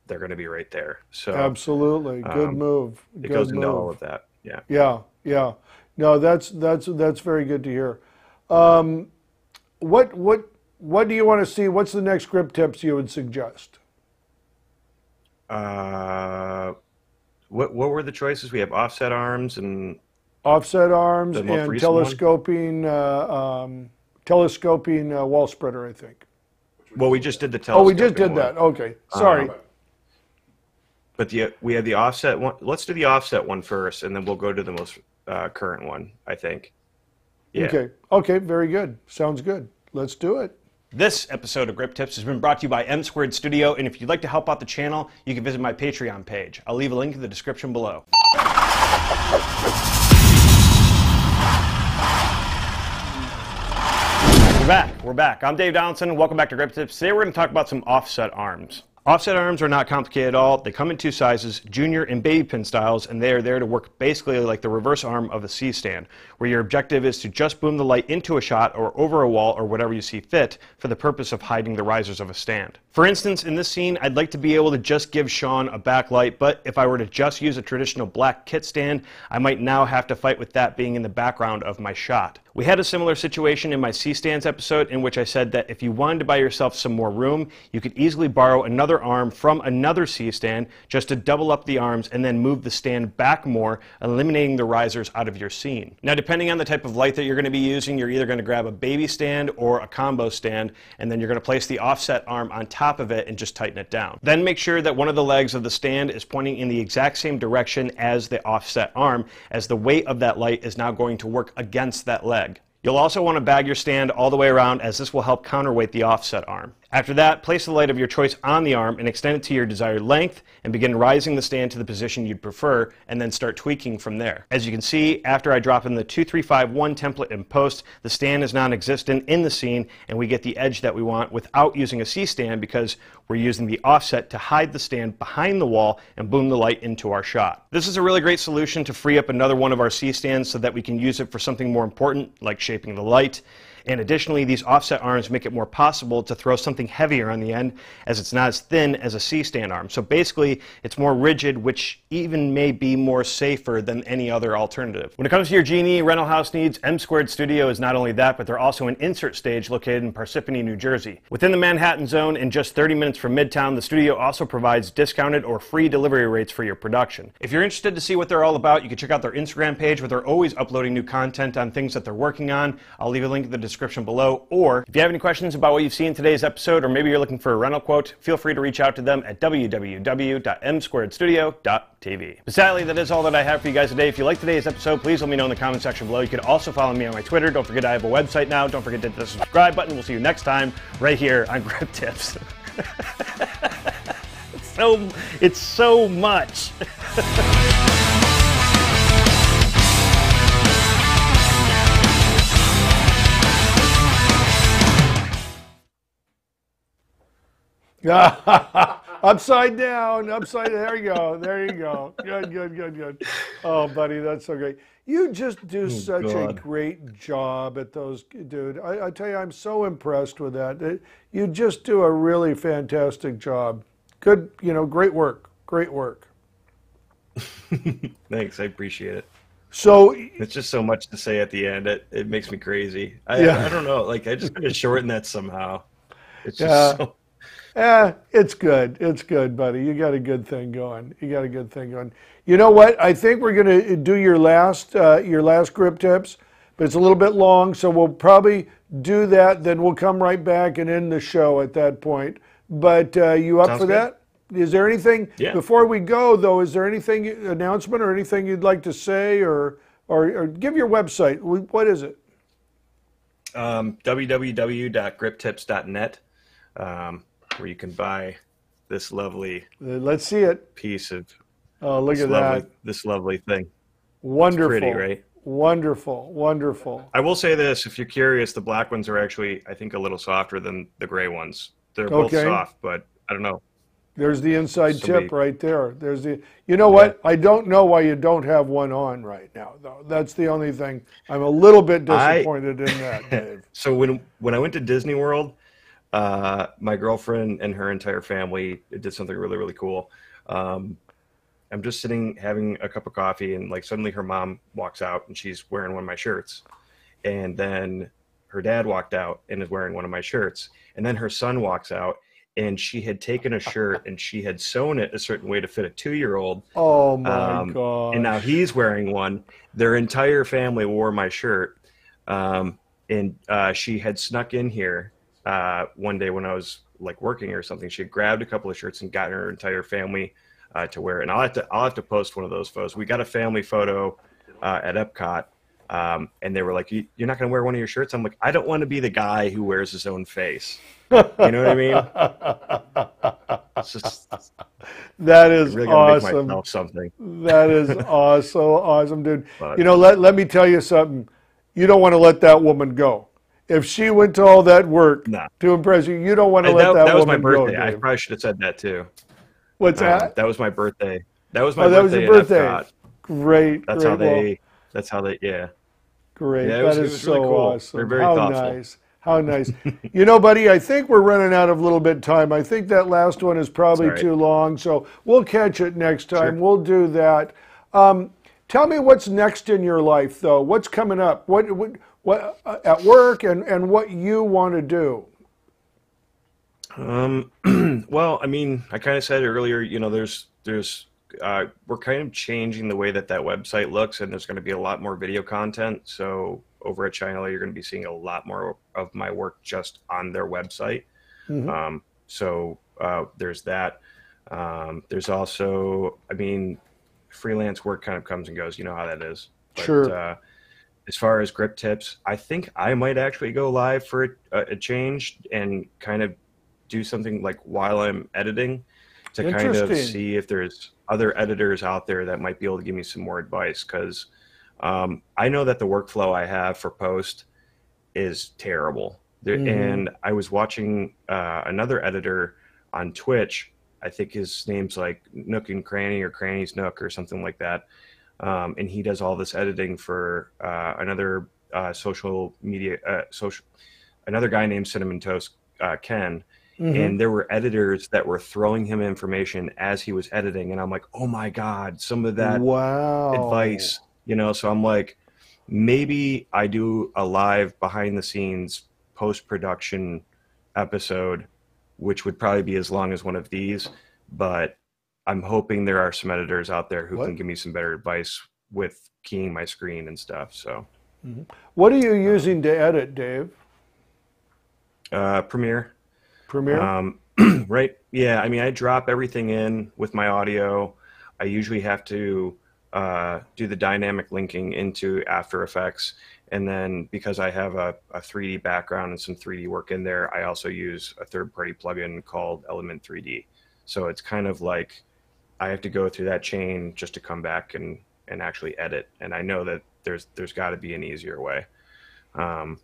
they're going to be right there. So absolutely. Good move. It goes into all of that. Yeah. Yeah. Yeah. No, that's very good to hear. What do you want to see? What's the next grip tips you would suggest? What were the choices? We have offset arms and telescoping wall spreader, I think. Well, we just did the telescoping. Oh, we just did that. Okay, sorry. But we have the offset one. Let's do the offset one first, and then we'll go to the most current one, I think. Yeah. Okay, very good. Sounds good. Let's do it. This episode of Grip Tips has been brought to you by M Squared Studio, and if you'd like to help out the channel, you can visit my Patreon page. I'll leave a link in the description below. We're back. I'm Dave Donaldson, and welcome back to Grip Tips. Today we're going to talk about some offset arms. Offset arms are not complicated at all. They come in two sizes, junior and baby pin styles, and they are there to work basically like the reverse arm of a C-stand, where your objective is to just boom the light into a shot or over a wall or whatever you see fit for the purpose of hiding the risers of a stand. For instance, in this scene, I'd like to be able to just give Sean a backlight, but if I were to just use a traditional black kit stand, I might now have to fight with that being in the background of my shot. We had a similar situation in my C-stands episode in which I said that if you wanted to buy yourself some more room, you could easily borrow another arm from another C-stand just to double up the arms and then move the stand back more, eliminating the risers out of your scene. Now, depending on the type of light that you're going to be using, you're either going to grab a baby stand or a combo stand, and then you're going to place the offset arm on top top of it and just tighten it down. Then make sure that one of the legs of the stand is pointing in the exact same direction as the offset arm, as the weight of that light is now going to work against that leg. You'll also want to bag your stand all the way around, as this will help counterweight the offset arm. After that, place the light of your choice on the arm and extend it to your desired length, and begin rising the stand to the position you'd prefer, and then start tweaking from there. As you can see, after I drop in the 2351 template in post, the stand is non-existent in the scene, and we get the edge that we want without using a C-stand, because we're using the offset to hide the stand behind the wall and boom the light into our shot. This is a really great solution to free up another one of our C-stands so that we can use it for something more important, like shaping the light. And additionally, these offset arms make it more possible to throw something heavier on the end, as it's not as thin as a C-stand arm. So basically, it's more rigid, which even may be more safer than any other alternative. When it comes to your G&E rental house needs, M Squared Studio is not only that, but they're also an insert stage located in Parsippany, New Jersey. Within the Manhattan zone and just 30 minutes from Midtown, the studio also provides discounted or free delivery rates for your production. If you're interested to see what they're all about, you can check out their Instagram page, where they're always uploading new content on things that they're working on. I'll leave a link in the description below. Or if you have any questions about what you've seen in today's episode, or maybe you're looking for a rental quote, feel free to reach out to them at www.msquaredstudio.tv. But sadly, that is all that I have for you guys today. If you liked today's episode, please let me know in the comment section below. You could also follow me on my Twitter. Don't forget I have a website now. Don't forget to hit the subscribe button. We'll see you next time right here on Grip Tips. It's so much. Upside down, there you go, good. Oh, buddy, that's so great. You just do such a great job at those, dude. I tell you, I'm so impressed with that. You just do a really fantastic job. Good, great work. Thanks, I appreciate it. So it's just so much to say at the end. It makes me crazy. I don't know, like I just got to shorten that somehow. It's just so... It's good. It's good, buddy. You got a good thing going. You know what? I think we're going to do your last grip tips, but it's a little bit long, so we'll probably do that. Then we'll come right back and end the show at that point. But you up Sounds for good. that? Is there anything before we go though? Is there anything announcement or anything you'd like to say, or give your website? What is it? www.griptips.net. Where you can buy this lovely let's see it piece of look at that, this lovely thing. Wonderful. It's pretty, right? Wonderful. I will say this, if you're curious, the black ones are actually, I think, a little softer than the gray ones. They're both soft, but I don't know. There's the inside tip right there. There's the, what? I don't know why you don't have one on right now, though. That's the only thing. I'm a little bit disappointed in that, Dave. So when I went to Disney World, my girlfriend and her entire family did something really, really cool. I'm just sitting having a cup of coffee, and like suddenly her mom walks out and she's wearing one of my shirts. And then her dad walked out and is wearing one of my shirts. And then her son walks out, and she had taken a shirt and she had sewn it a certain way to fit a 2-year-old. Oh my God. And now he's wearing one. Their entire family wore my shirt. And she had snuck in here one day when I was like working or something. She had grabbed a couple of shirts and got her entire family to wear it. And I'll have to post one of those photos. We got a family photo at Epcot, and they were like, "You're not going to wear one of your shirts?" I'm like, "I don't want to be the guy who wears his own face." You know what I mean? It's just, that is really awesome. Make myself something. That is awesome, dude. But, let me tell you something. You don't want to let that woman go. If she went to all that work to impress you, you don't want to let that woman go. That was my birthday. I probably should have said that too. What's that? That was my birthday. That was my birthday. That was your birthday. Great. That's how they. Yeah. Great. Yeah, that is was so really cool. awesome. They're very thoughtful. Nice. How nice. Buddy, I think we're running out of a little bit of time. I think that last one is probably too long, so we'll catch it next time. Sure. We'll do that. Tell me what's next in your life, though. What's coming up? What at work and what you want to do? Well, I mean, I kind of said earlier, we're kind of changing the way that website looks, and there's going to be a lot more video content. So over at China, you're going to be seeing a lot more of my work just on their website. Mm-hmm. So there's that. There's also, I mean, freelance work kind of comes and goes. You know how that is. But, sure. As far as grip tips, I think I might actually go live for a change and kind of do something like while I'm editing to kind of see if there's other editors out there that might be able to give me some more advice. Because I know that the workflow I have for post is terrible. And I was watching another editor on Twitch. I think his name's like Nook and Cranny or Cranny's Nook or something like that. And he does all this editing for another social media, another guy named Cinnamon Toast Ken. And there were editors that were throwing him information as he was editing. And I'm like, oh my God, some of that advice, you know? So I'm like, maybe I do a live behind the scenes post-production episode, which would probably be as long as one of these, but I'm hoping there are some editors out there who can give me some better advice with keying my screen and stuff. So, what are you using to edit, Dave? Premiere. Premiere. Right. Yeah. I mean, I drop everything in with my audio. I usually have to do the dynamic linking into After Effects. And then because I have a 3D background and some 3D work in there, I also use a third-party plugin called Element 3D. So it's kind of like I have to go through that chain just to come back and actually edit. And I know that there's got to be an easier way. But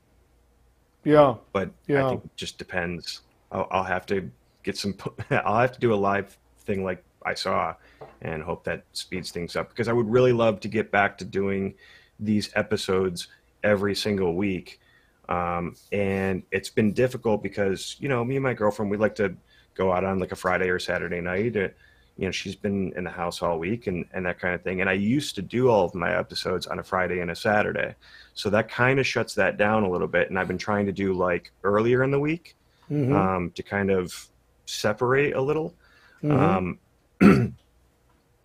I think it just depends. I'll have to get some. I'll have to do a live thing like I saw, and hope that speeds things up. Because I would really love to get back to doing these episodes every single week. And it's been difficult because, you know, me and my girlfriend, we like to go out on like a Friday or Saturday night. You know, she's been in the house all week and that kind of thing. And I used to do all of my episodes on a Friday and a Saturday. So that kind of shuts that down a little bit. And I've been trying to do like earlier in the week to kind of separate a little. And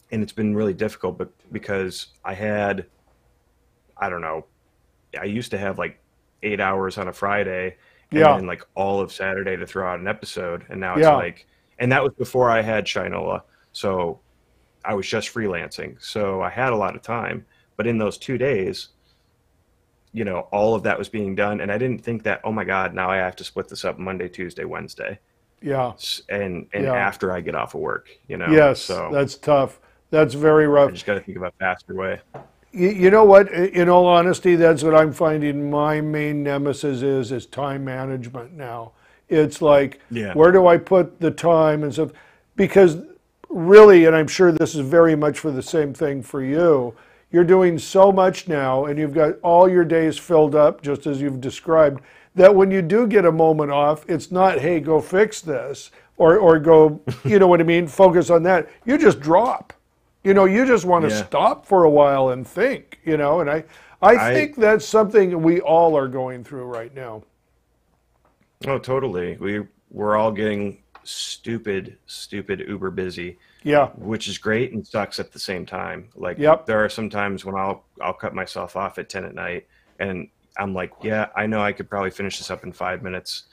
it's been really difficult, but because I don't know, I used to have like 8 hours on a Friday and then like all of Saturday to throw out an episode. And now it's like, and that was before I had Shinola. So I was just freelancing. So I had a lot of time, but in those 2 days, you know, all of that was being done. And I didn't think that, oh my God, now I have to split this up Monday, Tuesday, Wednesday. And after I get off of work, you know. Yes, so that's tough. That's very rough. I just got to think of a faster way. You know what? In all honesty, that's what I'm finding my main nemesis is time management now. It's like, where do I put the time and stuff? Because really, and I'm sure this is very much for the same thing for you, you're doing so much now and you've got all your days filled up, just as you've described, that when you do get a moment off, it's not, hey, go fix this or go, you know what I mean, focus on that. You just drop. You know, you just want to stop for a while and think, you know, and I think that's something we all are going through right now. Oh, totally. We're all getting stupid uber busy. Yeah. Which is great and sucks at the same time. Like there are some times when I'll cut myself off at 10 at night and I'm like, yeah, I know I could probably finish this up in 5 minutes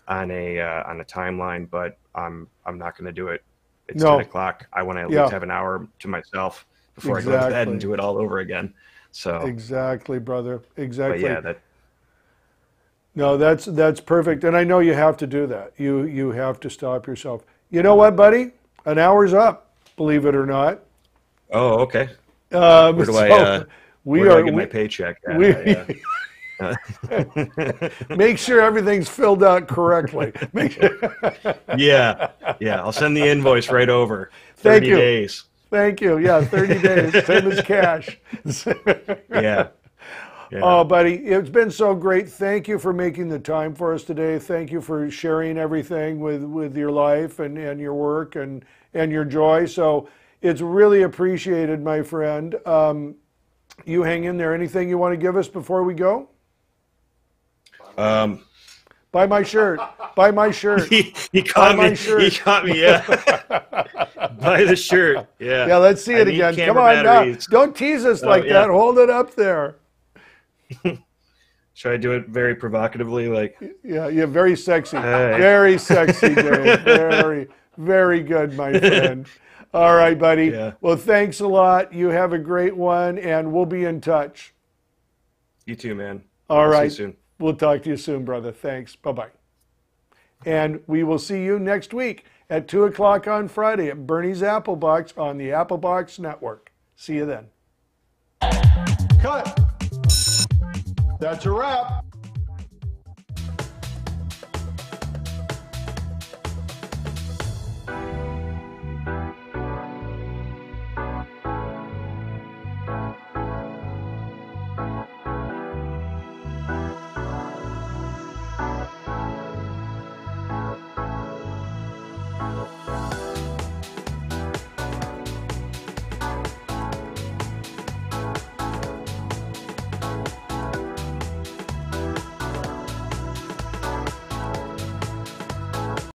on a timeline, but I'm not going to do it. It's 10 o'clock. I want to at least have an hour to myself before I go to bed and do it all over again. So exactly, brother. Exactly. But no, that's perfect. And I know you have to do that. You have to stop yourself. You know what, buddy? An hour's up, believe it or not. Oh, okay. Where do I get my paycheck? Make sure everything's filled out correctly. Yeah. I'll send the invoice right over. 30 days. Thank you. Yeah, 30 days, same as cash. Yeah. Oh, buddy, it's been so great. Thank you for making the time for us today. Thank you for sharing everything with your life and your work and your joy. So it's really appreciated, my friend. You hang in there. Anything you want to give us before we go? Buy my shirt. Buy my shirt. He caught me. He caught me. Yeah. Buy the shirt. Yeah. Yeah. Let's see it again. Come on now. Don't tease us like that. Hold it up there. Should I do it very provocatively? Like, yeah, very sexy. Very sexy, Dave. Very, very good, my friend. All right, buddy. Yeah. Well, thanks a lot. You have a great one, and we'll be in touch. You too, man. All right. See you soon. We'll talk to you soon, brother. Thanks. Bye-bye. And we will see you next week at 2 o'clock on Friday at Burnie's Applebox on the Applebox Network. See you then. Cut. That's a wrap.